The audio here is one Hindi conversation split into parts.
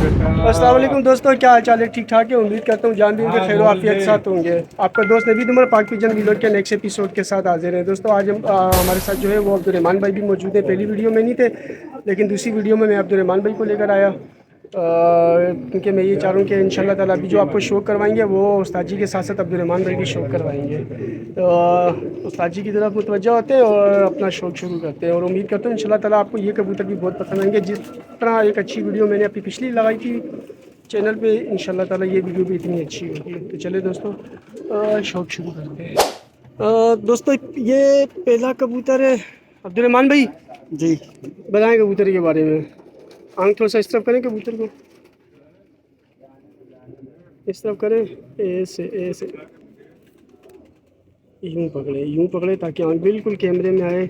अस्सलाम वालेकुम दोस्तों, क्या हाल चाल है? ठीक ठाक है। उम्मीद करता हूँ जान भी होंगे, खैर आफियत के साथ होंगे। आपका दोस्त नबी उमर पाक पिजन व्लॉग के नेक्स्ट एपिसोड के साथ हाजिर है। दोस्तों आज हमारे साथ जो है वो अब्दुर्रहमान भाई भी मौजूद है। पहली वीडियो में नहीं थे, लेकिन दूसरी वीडियो में मैं अब्दुर्रहमान भाई को लेकर आया, क्योंकि मैं ये चाह रहा हूँ कि इंशाल्लाह ताला अभी जो आपको शो करवाएंगे वो उस्ताद जी के साथ साथ अब्दुर्रहमान भाई भी शो करवाएंगे। तो उस्ताद जी की तरफ मुतवज्जह होते हैं और अपना शौक शुरू करते हैं। और उम्मीद करता हूँ इंशाल्लाह ताला आपको ये कबूतर भी बहुत पसंद आएंगे। जिस तरह एक अच्छी वीडियो मैंने अपनी पिछली लगाई थी चैनल पे, इंशाल्लाह ताला ये वीडियो भी इतनी अच्छी होगी। तो चले दोस्तों शौक शुरू करते हैं। दोस्तों ये पहला कबूतर है। अब्दुर्रहमान भाई जी बताएं कबूतर के बारे में। आंख थोड़ा सा इस तरफ करें कबूतर को, इस तरफ करें, ऐसे ऐसे यूं पकड़े ताकि आंख बिल्कुल कैमरे में आए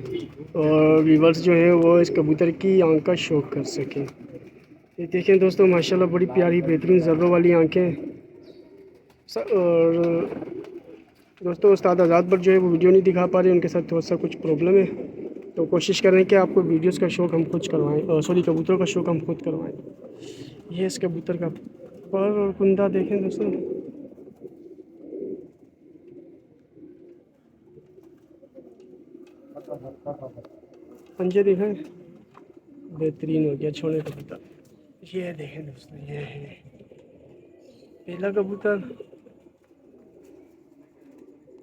और व्यूवर्स जो है वो इस कबूतर की आंख का शौक कर सकें। ये देखें दोस्तों, माशाल्लाह बड़ी प्यारी बेहतरीन ज़र्रों वाली आंखें। और दोस्तों उस्ताद आज़ाद पर जो है वो वीडियो नहीं दिखा पा रहे, उनके साथ थोड़ा सा कुछ प्रॉब्लम है। तो कोशिश कर रहे हैं कि आपको वीडियोस का शौक़ हम खुद करवाएं, सॉरी कबूतरों का शौक़ हम खुद करवाएं। ये इस कबूतर का पर और कुंदा देखें दोस्तों, पंजे देखें, बेहतरीन हो गया छोड़े कबूतर। ये देखें दोस्तों, ये है पहला कबूतर।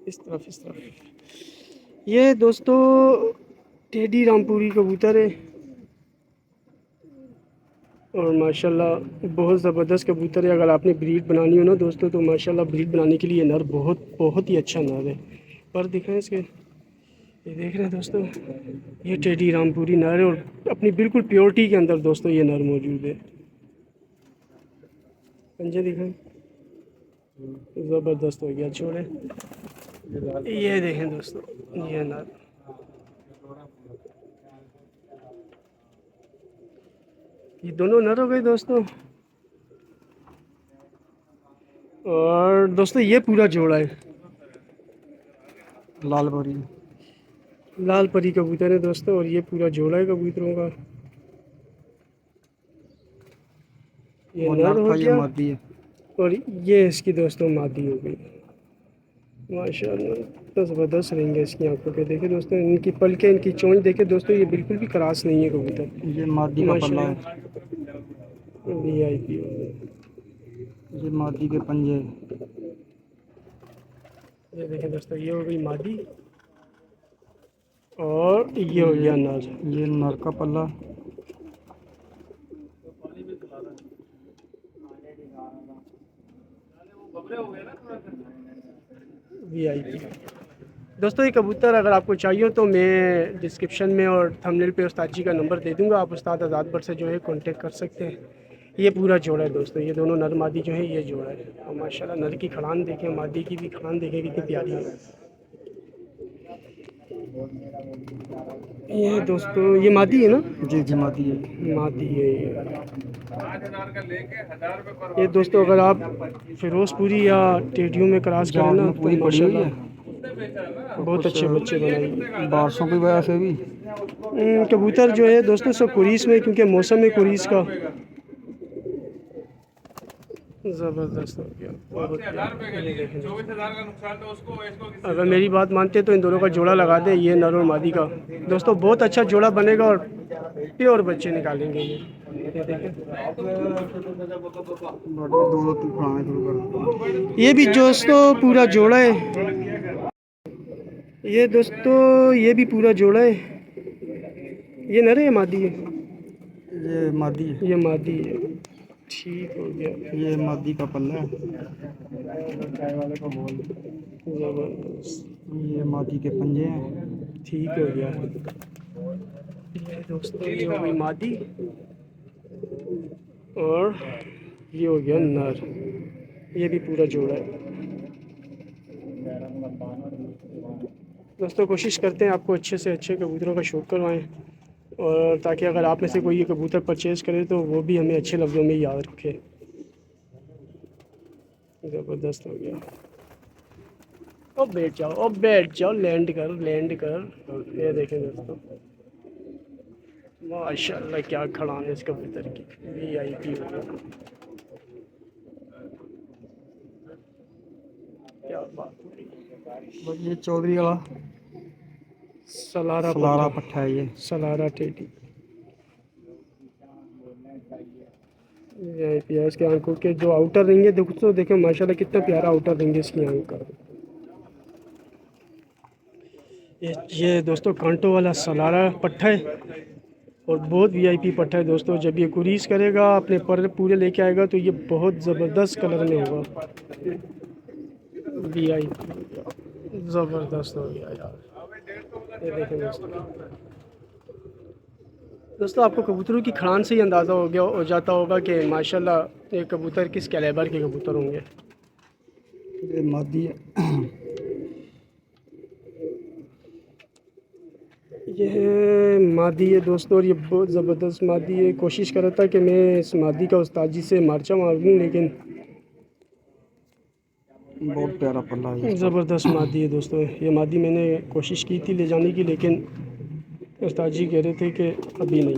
इस तरफ ये दोस्तों टेडी रामपुरी कबूतर है और माशाल्लाह बहुत ज़बरदस्त कबूतर है। अगर आपने ब्रीड बनानी हो ना दोस्तों, तो माशाल्लाह ब्रीड बनाने के लिए नर बहुत बहुत ही अच्छा नर है। पर दिखाएं इसके, ये देख रहे हैं दोस्तों, ये टेडी रामपुरी नर है और अपनी बिल्कुल प्योरिटी के अंदर दोस्तों ये नर मौजूद है। पंजे दिखाएं, ज़बरदस्त हो गया छोड़े। ये देखें दोस्तों, ये नर, ये दोनों नर हो गए दोस्तों। और दोस्तों ये पूरा जोड़ा है, लाल परी लाल परी कबूतर है दोस्तों। और ये पूरा जोड़ा है कबूतरों का। ये वो नर नर हो था, ये गया मादी है। और ये इसकी दोस्तों मादी हो गई। माशाल्लाह तो ज़बरदस्त रहेंगे इसकी आंखों के। देखे दोस्तों, इनकी पलकें, इनकी चोंच देखे दोस्तों, ये बिल्कुल भी क्रास नहीं है कबूतर। ये मादी का पल्ला है, माशाल्लाह VIP हो गए। ये मादी के पंजे। ये देखें दोस्तों, ये हो गई मादी और ये हो गया नर। ये नर का पल्ला। VIP दोस्तों, ये कबूतर अगर आपको चाहिए तो मैं डिस्क्रिप्शन में और थंबनेल पे उस्ताद जी का नंबर दे दूंगा, आप उस्ताद आज़ाद पर से जो है कांटेक्ट कर सकते हैं। ये पूरा जोड़ा है दोस्तों, ये दोनों नर मादी जो है ये जोड़ा है। और माशाल्लाह नर की खड़ान देखें, मादी की भी खड़ान देखें कितनी प्यारी है। ये दोस्तों ये मादी है ना? जी जी मादी है। मादी है ये दोस्तों। अगर आप फिरोजपुरी या टेडियो में क्रॉस करें जान ना में तो पूरी पड़ी हुई है। माशाल्लाह बहुत अच्छे बच्चे बनाएंगे। बारसों की वजह से भी कबूतर जो है दोस्तों सब कुरीस में, क्योंकि मौसम है कुरीस का। ज़बरदस्त हो गया, बहुत अगर मेरी बात मानते तो इन दोनों का जोड़ा लगा दें, ये नर और मादी का दोस्तों, बहुत अच्छा जोड़ा बनेगा और प्योर बच्चे निकालेंगे ये देखें। दो तीन खाने शुरू कर। ये भी दोस्तों पूरा जोड़ा है। ये दोस्तों ये भी पूरा जोड़ा है। ये नर है या मादी है? ये मादी है। ये मादी है, ठीक हो गया। ये मादी का पल्ला है। ज़बरदस्त, ये मादी के पंजे हैं। ठीक हो गया। ये दोस्तों ये हो गई मादी और ये हो गया नर। ये भी पूरा जोड़ा है दोस्तों। कोशिश करते हैं आपको अच्छे से अच्छे कबूतरों का शौक़ करवाएं, और ताकि अगर आप में से कोई ये कबूतर परचेज़ करे तो वो भी हमें अच्छे लफ्ज़ों में याद रखे। ज़बरदस्त हो गया। अब बैठ जाओ, लैंड कर। ये देखें दोस्तों, माशाल्लाह क्या खड़ान है इस कबूतर की, VIP हो गया। क्या बात हो रही है। बस ये चौधरी वाला सलारा सलारा पट्टा, पट्ठा है ये। सलारा टेडी। VIP है इसके आंखों के जो आउटर रिंग है, देखो तो देखो माशाल्लाह कितना प्यारा आउटर रिंग है इसकी आंख का। ये दोस्तों कांटो वाला सलारा पट्टा है और बहुत VIP पट्टा है दोस्तों। जब ये कुरीस करेगा अपने पर पूरे लेके आएगा तो ये बहुत ज़बरदस्त कलर में होगा। VIP ज़बरदस्त हो गया यार। ये देखें दोस्तों आपको कबूतरों की खड़ान से ही अंदाज़ा हो जाता होगा कि माशाल्लाह ये कबूतर किस कैलेबर के कबूतर होंगे। ये मादी है। ये मादी है दोस्तों और ये बहुत ज़बरदस्त मादी है। कोशिश कर रहा था कि मैं इस मादी का उस्ताद जी से मार्चा मार लूँ, लेकिन बहुत प्यारा पल्ला है इसका। ज़बरदस्त मादी है दोस्तों। ये मादी मैंने कोशिश की थी ले जाने की, लेकिन उस्ताद जी कह रहे थे कि अभी नहीं।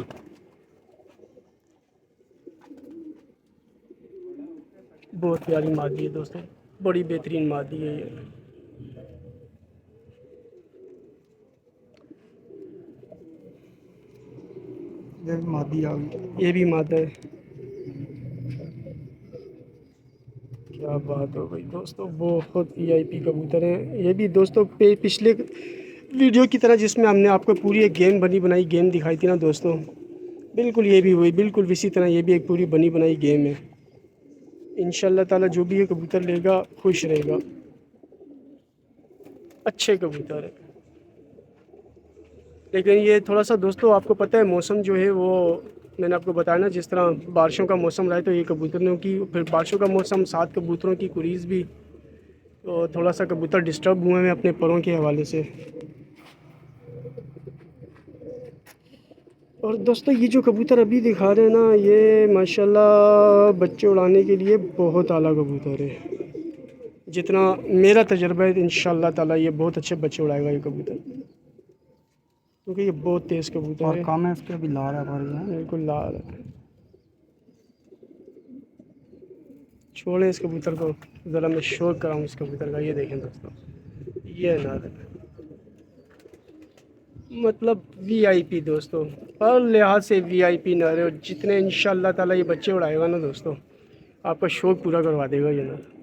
बहुत प्यारी मादी है दोस्तों, बड़ी बेहतरीन मादी है ये। ये भी मादी आ गई। ये भी मादा है। क्या बात हो गई दोस्तों, बहुत VIP कबूतर हैं ये भी दोस्तों। पिछले वीडियो की तरह जिसमें हमने आपको पूरी एक गेम बनी बनाई गेम दिखाई थी ना दोस्तों, बिल्कुल ये भी हुई, बिल्कुल इसी तरह ये भी एक पूरी बनी बनाई गेम है। इंशाल्लाह ताला जो भी ये कबूतर लेगा खुश रहेगा। अच्छे कबूतर है, लेकिन ये थोड़ा सा दोस्तों आपको पता है मौसम जो है वो, मैंने आपको बताया ना जिस तरह बारिशों का मौसम रहा है तो ये कबूतरों की, फिर बारिशों का मौसम साथ कबूतरों की कुरीज़ भी, तो थोड़ा सा कबूतर डिस्टर्ब हुए हैं अपने परों के हवाले से। और दोस्तों ये जो कबूतर अभी दिखा रहे हैं ना, ये माशाल्लाह बच्चे उड़ाने के लिए बहुत आला कबूतर है। जितना मेरा तजर्बा है इंशाल्लाह ताला ये बहुत अच्छे बच्चे उड़ाएगा ये कबूतर, क्योंकि ये बहुत तेज़ कबूतर और है। काम है इसके भी लाल है पर ये। बिल्कुल लाल है। छोड़ें इस कबूतर को, ज़रा मैं शोर कराऊँ इस कबूतर का। ये देखें दोस्तों, ये नर है, मतलब VIP दोस्तों, हर लिहाज से VIP नर है। और जितने इंशाल्लाह ताला ये बच्चे उड़ाएगा ना दोस्तों, आपका शौक पूरा करवा देगा ये नर।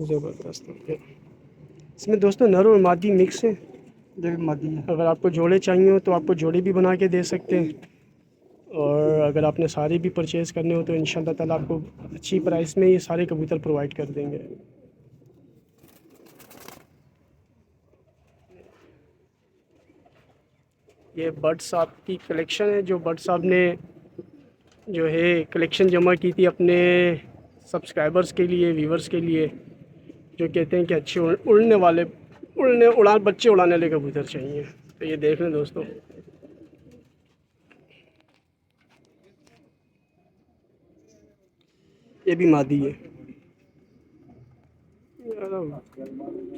ज़बरदस्त हो गया। इसमें दोस्तों नर और मादी मिक्स है। ये भी मादी है। अगर आपको जोड़े चाहिए हो तो आपको जोड़े भी बना के दे सकते हैं, और अगर आपने सारे भी परचेज़ करने हो तो इंशाल्लाह ताला आपको अच्छी प्राइस में ये सारे कबूतर प्रोवाइड कर देंगे। ये बर्ड साहब की कलेक्शन है, जो बर्ड साहब ने जो है कलेक्शन जमा की थी अपने सब्सक्राइबर्स के लिए, व्यूवर्स के लिए, जो कहते हैं कि अच्छे उड़ने वाले बच्चे उड़ाने वाले कबूतर चाहिए। तो ये देख लें दोस्तों, ये भी मादी है।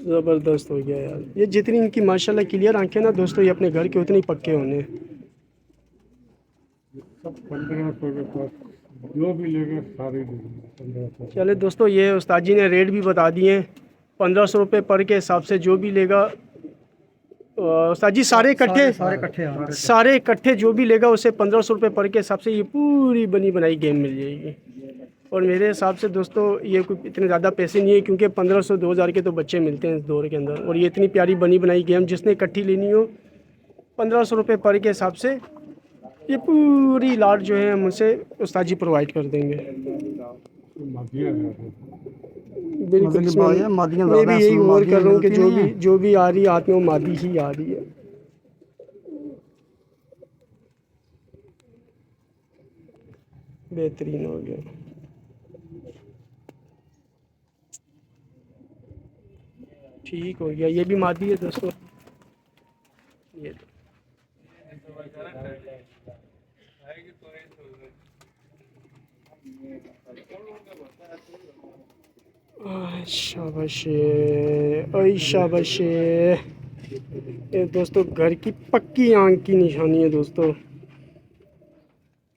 ज़बरदस्त हो गया यार। ये जितनी इनकी माशाल्लाह क्लियर आंखें ना दोस्तों, ये अपने घर के उतने ही पक्के होने। सब 1500 के पास जो भी लेंगे सारे लेंगे 1500। चले दोस्तों, ये उस्ताद जी ने रेट भी बता दिए। 1500 रुपये पर के हिसाब से जो भी लेगा, उस्ताद जी सारे इकट्ठे सारे इकट्ठे जो भी लेगा उसे 1500 रुपये पर के हिसाब से ये पूरी बनी बनाई गेम मिल जाएगी। और मेरे हिसाब से दोस्तों ये कोई इतने ज़्यादा पैसे नहीं है, क्योंकि 1500-2000 के तो बच्चे मिलते हैं इस दौर के अंदर, और ये इतनी प्यारी बनी बनाई गेम जिसने इकट्ठी लेनी हो 1500 रुपये पर के हिसाब से ये पूरी लाट जो है हम उसे उस्ताद जी प्रोवाइड कर देंगे। मादिया है बिल्कुल, इसमें मादियाँ मैं ज़्यादा भी हैं, यही इसमें गौर मादियाँ कर रहा हूँ कि मिलती नहीं हैं। जो भी आ रही है हाथ में वो मादी ही आ रही है। बेहतरीन हो गया। ठीक हो गया, ये भी मादी है दोस्तों। ये ओए शाबाश। ये दोस्तों घर की पक्की आंख की निशानी है दोस्तों।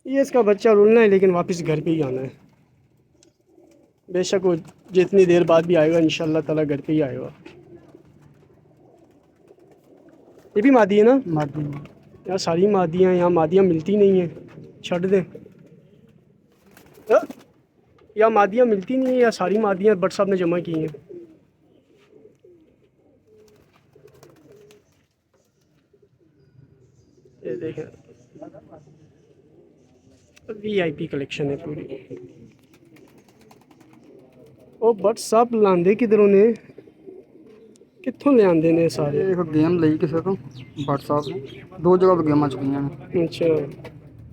ये इसका बच्चा रुलना है लेकिन वापस घर पे ही आना है। बेशक वो जितनी देर बाद भी आएगा इंशाल्लाह ताला घर पे ही आएगा। ये भी मादी है ना? मादी यार सारी मादियाँ यहाँ मादियाँ मिलती नहीं हैं, छੱਡ दें। या मादियाँ मिलती नहीं है या सारी मादियाँ बट साहब ने जमा की हैं। ये देखें VIP कलेक्शन है पूरी। ओ बट साहब लांदे किधरों ने, कित्थों ले आंदे ने सारे? एक गेम ਲਈ ਕਿਸੇ ਤੋਂ WhatsApp ਨੇ 2 जगह ਤੋਂ ਗੇਮਾਂ ਚੁੱਕੀਆਂ ਨੇ। अच्छा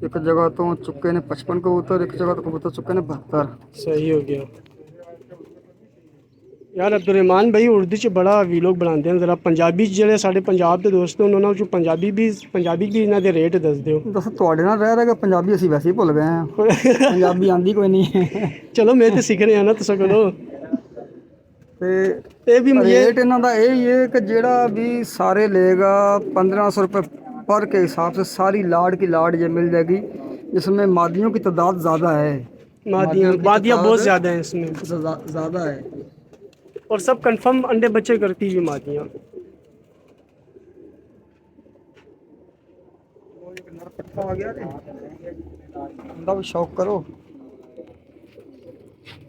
ਇੱਕ ਜਗ੍ਹਾ ਤੋਂ ਚੁੱਕੇ ਨੇ 55 ਕਬੂਤਰ, ਇੱਕ ਜਗ੍ਹਾ ਤੋਂ ਕਬੂਤਰ ਚੁੱਕੇ ਨੇ 72। सही हो गया यार। अब्दुलरहमान भाई उर्दू च बड़ा वीलॉग बनाते हैं, जरा पंजाबी ਜਿਹੜੇ ਸਾਡੇ ਪੰਜਾਬ ਦੇ ਦੋਸਤ ਉਹਨਾਂ ਨੂੰ ਪੰਜਾਬੀ ਵੀ ਇਹਨਾਂ ਦੇ ਰੇਟ ਦੱਸ ਦਿਓ। ਦੱਸ ਤੁਹਾਡੇ ਨਾਲ ਰਹਿ ਕੇ ਪੰਜਾਬੀ ਅਸੀਂ ਵੈਸੇ ਹੀ ਭੁੱਲ ਗਏ ਹਾਂ। ਪੰਜਾਬੀ ਆਂਦੀ ਕੋਈ ਨਹੀਂ। ਚਲੋ ਮੈਂ ਤੇ ਸਿੱਖ ਰਿਹਾ ਨਾ ਤੁਸੀਂ ਕੋਲੋਂ। ਤੇ ਇਹ ਵੀ रेट ਇਹਨਾਂ ਦਾ ਇਹ ही है कि ਜਿਹੜਾ भी सारे लेगा 1500 रुपये पर के हिसाब से सारी लाड की लाड ये मिल जाएगी, जिसमें मादियों की तादाद ज़्यादा है। मादियाँ बहुत ज़्यादा हैं इसमें, ज़्यादा है और सब कंफर्म अंडे बच्चे करती हुई मादियाँ। आ गया बंदा भी शौक करो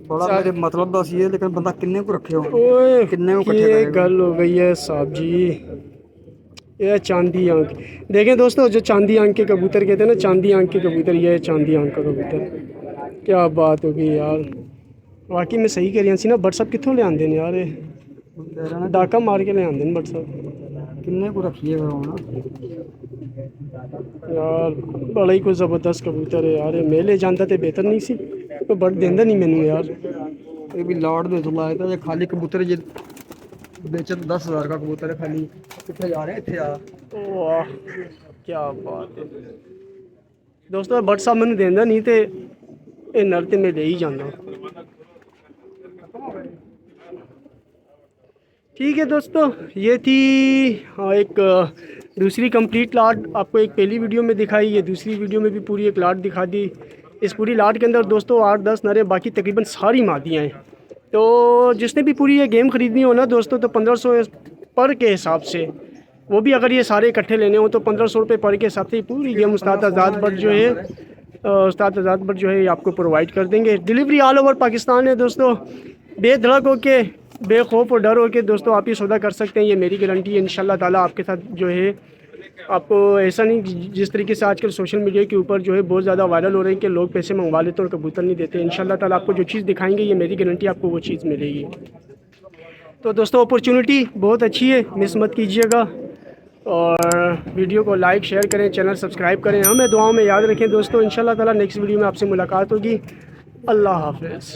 बड़ा मेरे मतलब दस ये, लेकिन बंदा किन्ने को रखे हो, ओए किन्ने को इकट्ठे ये करेगा। गल हो गई है साहब जी। ये चांदी आंख देखें दोस्तों, जो चांदी आंख के कबूतर कहते हैं ना, चांदी आंख के कबूतर, ये है चांदी आंख का कबूतर। क्या बात होगी यार, वाकई में सही कह रही सी ना। बट सब कितों ले आंदे ने यार, ये डाका मार के ले आंदे ने बट सब। किन्ने को रखिए ना यार बड़ा ही कोई ज़बरदस्त कबूतर है यार। मैं ले जाता तो बेहतर नहीं सी, तो बट देंदा नहीं मैनू यार। ये भी लाड दे तो लाया था, ये खाली कबूतर ये बेचे तो 10,000 का कबूतर है खाली। कितने जा रहे हैं इतने आ। वाह क्या बात है दोस्तों। बट साहब मैंने देंदा नहीं तो ये नर तो मैं ले ही जाना। ठीक है दोस्तों, ये थी हाँ एक दूसरी कंप्लीट लाट। आपको एक पहली वीडियो में दिखाई, ये दूसरी वीडियो में भी पूरी एक लाट दिखा दी। इस पूरी लाट के अंदर दोस्तों 8-10 नरे, बाकी तकरीबन सारी मादियाँ हैं। तो जिसने भी पूरी ये गेम ख़रीदनी हो ना दोस्तों, तो 1500 पर के हिसाब से, वो भी अगर ये सारे इकट्ठे लेने हो तो 1500 रुपये पर के हिसाब से पूरी गेम उस्ताद आज़ाद बट जो है उस्ताद आज़ाद बट जो है ये आपको प्रोवाइड कर देंगे। डिलीवरी ऑल ओवर पाकिस्तान है दोस्तों। बेधड़क होके, बेखौफ और डर हो के दोस्तों आप ये सौदा कर सकते हैं, ये मेरी गारंटी है। इंशाल्लाह ताला आपके साथ जो है आपको ऐसा नहीं, जिस तरीके से आजकल सोशल मीडिया के ऊपर जो है बहुत ज़्यादा वायरल हो रहे हैं कि लोग पैसे मंगवा लेते हैं और कबूतर नहीं देते। इंशाल्लाह ताला आपको जो चीज़ दिखाएंगे ये मेरी गारंटी, आपको वो चीज़ मिलेगी। तो दोस्तों अपॉर्चुनिटी बहुत अच्छी है, मिस मत कीजिएगा। और वीडियो को लाइक शेयर करें, चैनल सब्सक्राइब करें, हमें दुआओं में याद रखें दोस्तों। इंशाल्लाह ताला नेक्स्ट वीडियो में आपसे मुलाकात होगी। अल्लाह हाफ़िज़।